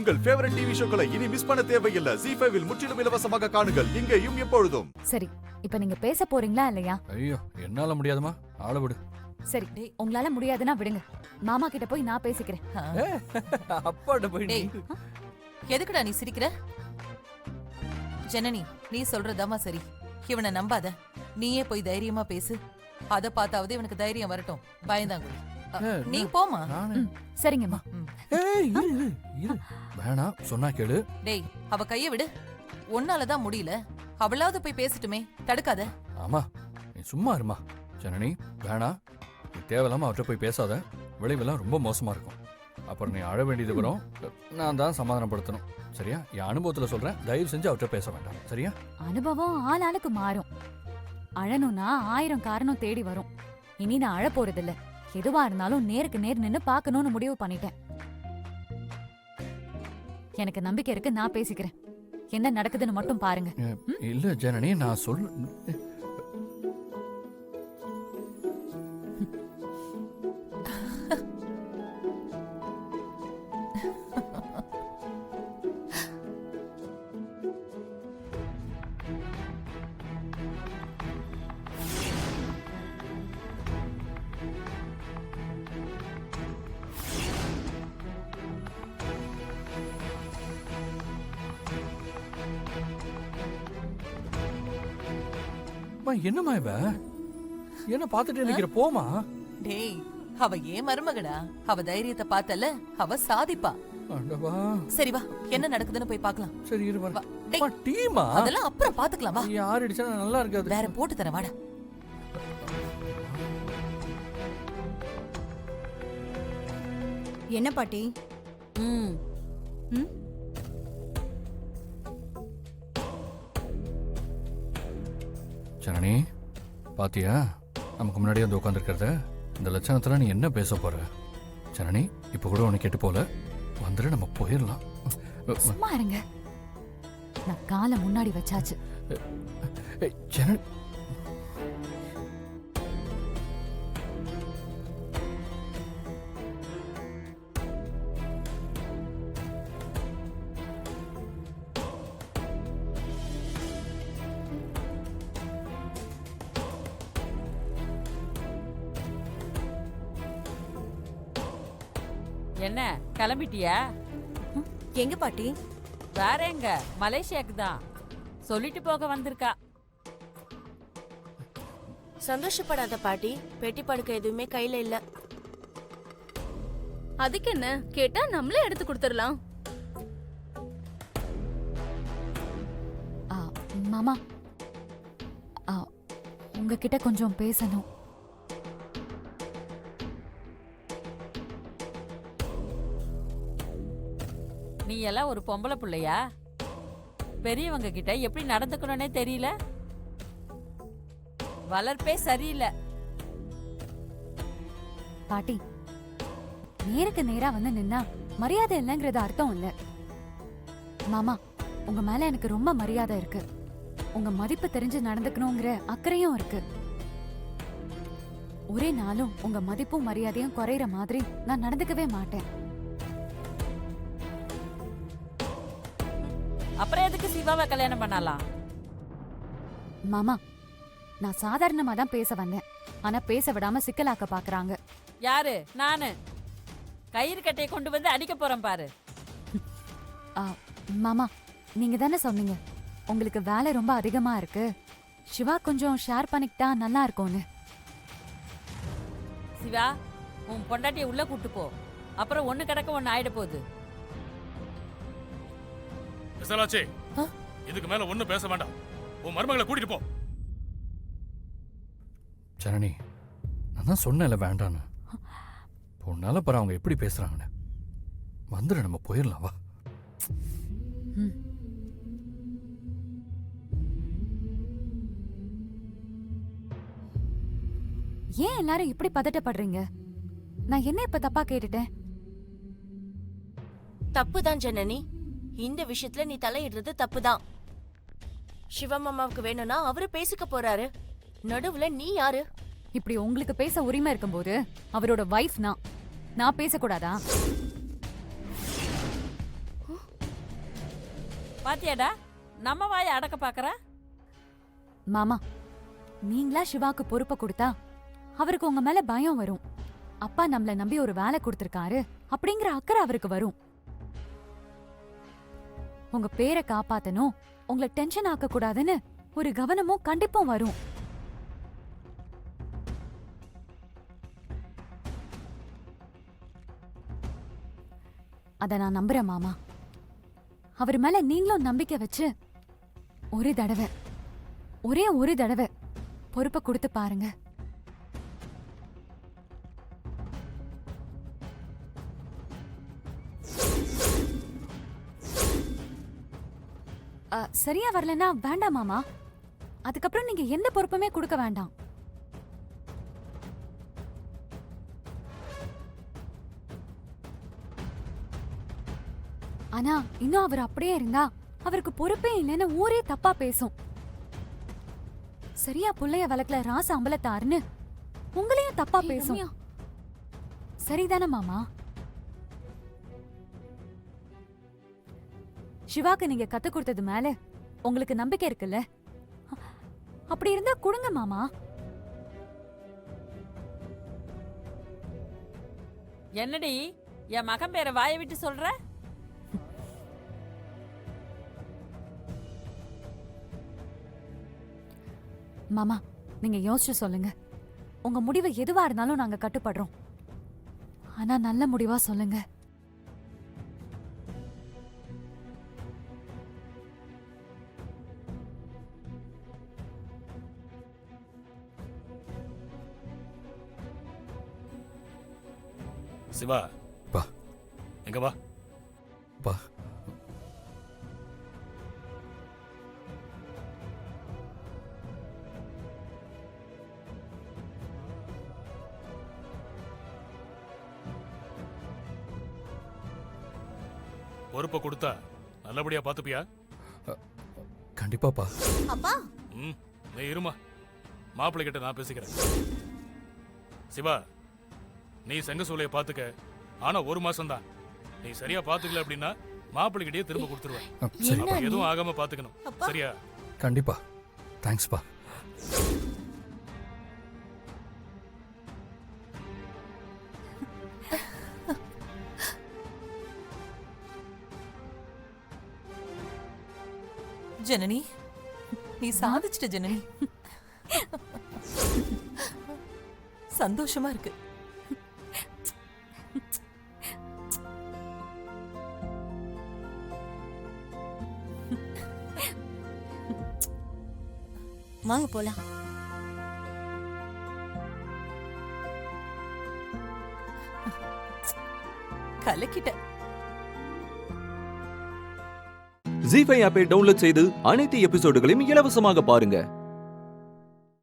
உங்கள் favourite TV ஷோக்களை இனி miss பண்ண தேவையில்லை. ஜீ5 இல் முற்றிலும் இலவசமாக காணுங்கள், இங்கேயும் எப்பொழுதும். சரி, இப்ப நீங்க பேச போறீங்களா இல்லையா? ஐயோ, என்னால முடியாதுமா, ஆள விடு. சரி, உங்களால முடியாதுன்னா விடுங்க. மாமா கிட்ட போய் நான் பேசிக்கிறேன். அப்பாட்ட போய் நீ எதுக்குடா நீ சிரிக்கிற? ஜனனி, நீ சொல்றதாமா சரி. இவனை நம்பாத. நீயே போய் தைரியமா பேசு. அத பார்த்தாவது இவனுக்கு தைரியம் வரட்டும். பயந்தாங்குடி. நீ போமா. சரிங்கம்மா. வேணா சொன்னா கேளு. டேய், அவ கைய விடு. உன்னாலதான் முடியல. அவளாவது போய் பேசட்டுமே, தடுக்காத. ஆமா, நீ சும்மா இருமா. ஜனனி, வேணா, நீ தேவையில்லாம அவர்கிட்ட போய் பேசாத. விளைவெல்லாம் ரொம்ப மோசமா இருக்கும். அப்புறம் நீ அழ வேண்டியது வரும். நான் தான் சமாதானப்படுத்தணும். சரியா? என் அனுபவத்துல சொல்றேன், தயவு செஞ்சு அவர்கிட்ட பேச வேண்டாம். சரியா? அனுபவம் ஆளாளுக்கு மாறும். அழணும்னா 1000 காரணம் தேடி வரும். இனி நான் அழ போறதில்ல. எதுவா இருந்தாலும் நேருக்கு நேர் நின்னு பாக்கணும்னு முடிவு பண்ணிட்டேன். எனக்கு நம்பிக்கை இருக்கு, நான் பேசிக்கிறேன். என்ன நடக்குதுன்னு மட்டும் பாருங்க. இல்ல ஜனனி, நான் சொல்ல என்னமா இவ என்ன பாத்துட்டு நிக்கிற? போமா. டேய், அவ ஏன் மருமகடா. அவ தைரியத்தை பார்த்தல, அவ சாதிப்பா. ஆண்டவா. சரி வா, என்ன நடக்குதுன்னு போய் பார்க்கலாம். சரி இரு வர. டேய், டீமா அதெல்லாம் அப்புறம் பாத்துக்கலாம் வா. யார் அடிச்சா நல்லா இருக்காது. வேற போட்டு தரேன் வாடா. என்ன பாட்டி? ஜனனி, பாத்தியா நமக்கு முன்னாடியே வந்து உட்காந்துருக்கிறத? இந்த லட்சணத்துல நீ என்ன பேச போற? ஜனனி, இப்ப கூட உனக்கு கெட்டு போல. வந்துட்டு நம்ம போயிடலாம். சும்மா இருங்க. நான் காலை முன்னாடி வச்சாச்சு. ஜனனி, என்ன கிளம்பிட்டியா? எங்க பாட்டி? வேற எங்க, மலேசியாக்கு தான். சொல்லிட்டு போக வந்திருக்கா. சந்தோஷப்படாத பாட்டி, பெட்டி படுக்க எதுவுமே கையில இல்ல. அதுக்கு என்ன, கேட்டா நம்மளே எடுத்து கொடுத்துடலாம். மாமா, உங்ககிட்ட கொஞ்சம் பேசணும். நீ எல்லாம் ஒரு பொம்பளை பிள்ளையா? பெரியவங்க கிட்ட எப்படி நடந்துக்கணும்னே தெரியல. வளர்ப்பே சரியில்லை. பாட்டி, நேருக்கு நேரா வந்து நின்னா மரியாதை இல்லைங்கிறது அர்த்தம் இல்ல. மாமா, உங்க மேல எனக்கு ரொம்ப மரியாதை இருக்கு. உங்க மதிப்பு தெரிஞ்சு நடந்துக்கணுங்கிற அக்கறையும் இருக்கு. ஒரே நாளும் உங்க மதிப்பும் மரியாதையும் குறையிற மாதிரி நான் நடந்துக்கவே மாட்டேன். அப்புறம் எதுக்கு சிவாவை கல்யாணம் பண்ணலாம்? மாமா, நான் சாதாரணமா தான் பேச வந்தேன். ஆனா பேச விடாம சிக்கலாக்க பாக்குறாங்க. யாரு? நானு கயிறு கட்டையை கொண்டு வந்து அடிக்க போறேன் பாரு. மாமா, நீங்க தானே சொன்னீங்க உங்களுக்கு வேலை ரொம்ப அதிகமா இருக்கு, சிவா கொஞ்சம் ஷேர் பண்ணிக்கிட்டா நல்லா இருக்கும்னு. சிவா, உன் பொண்டாட்டியை உள்ள கூட்டு போ. அப்புறம் ஒண்ணு கிடக்க ஒண்ணு ஆயிட போகுது. விசாலாச்சி, இதுக்கு மேல ஒண்ணும் பேச வேண்டாம். உன் மருமகளை கூட்டிட்டு போ. ஜனனி, நான் தான் சொன்னேன்ல வேண்டான்னு. உன்னால பாரு அவங்க எப்படி பேசுறாங்கன்னு. வந்துடு, நம்ம போயிடலாம் வா. ஏன் எல்லாரும் இப்படி பதட்டப்படுறீங்க? நான் என்ன இப்ப தப்பா கேட்டுட்டேன்? தப்புதான் ஜனனி, இந்த விஷயத்துல நீ தலையிடுறது தப்புதான். சிவமாமாவுக்கு வேணும்னா அவரு பேசிக்க போறாரு. நடுவுல நீ யாரு? இப்படி உங்களுக்கு பேச உரிமை இருக்கும்போது அவரோட வைஃப் நான் பேசக்கூடாதா? பாத்தியாடா நம்ம வாயை அடக்க பாக்குற. மாமா, நீங்களா சிவாக்கு பொறுப்பை கொடுத்தா அவருக்கு உங்க மேல பயம் வரும். அப்பா நம்மள நம்பி ஒரு வேலை கொடுத்திருக்காரு அப்படிங்கிற அக்கறை அவருக்கு வரும். உங்க பேரை காப்பாத்தணும், உங்களை டென்ஷன் ஆக்க கூடாதுன்னு ஒரு கவனமும் கண்டிப்பும் வரும். அத நான் நம்புறேன் மாமா. அவர் மேல நீங்களும் நம்பிக்கை வச்சு ஒரே ஒரு தடவை பொறுப்பை கொடுத்து பாருங்க. சரியா வரலன்னா வேண்டாம் மாமா. அதுக்கப்புறம் நீங்க எந்த பொறுப்புமே கொடுக்க வேண்டாம். ஆனா இன்னும் அவர் அப்படியே இருந்தா அவருக்கு பொறுப்பே இல்லைன்னு ஊரே தப்பா பேசும். சரியா புள்ளைய வளர்க்கல ராச அம்பலத்தாருன்னு உங்களையும் தப்பா பேசும். சரிதானே மாமா? சிவாக்கு நீங்க கத்து கொடுத்தது மேல உங்களுக்கு நம்பிக்கை இருக்குல்ல? அப்படி இருந்தா கொடுங்க மாமா. என்னடி என் மகன் பேரை வாயை விட்டு சொல்ற? மாமா, நீங்க யோசிச்சு சொல்லுங்க. உங்க முடிவு எதுவா இருந்தாலும் நாங்க கட்டுப்படுறோம். ஆனா நல்ல முடிவா சொல்லுங்க. சிவா பா. எங்க வா. பா. பொறுப்பை கொடுத்தா நல்லபடியா பாத்துப்பியா? கண்டிப்பாப்பா. அப்பா ம், நீ இருமா, மாப்பிள்ளை கிட்ட நான் பேசிக்கிறேன். சிவா, நீ செங்க சூளைய பாத்துக்க. ஆனா 1 மாசம் தான். நீ சரியா பாத்துக்கல அப்படின்னா மாப்பிள்ளைகிட்டயே திரும்ப கொடுத்துருவேன். சரி. அப்புறம் எதுவும் ஆகாம பாத்துக்கணும், சரியா? கண்டிப்பா. தேங்க்ஸ்ப்பா. ஜனனி, நீ சாதிச்சிட்ட ஜனனி. சந்தோஷமா இருக்கு. வாங்க போலாம். கலக்கிட்ட. ஜீ5 ஆப்பை டவுன்லோட் செய்து அனைத்து எபிசோடுகளையும் இலவசமாக பாருங்க.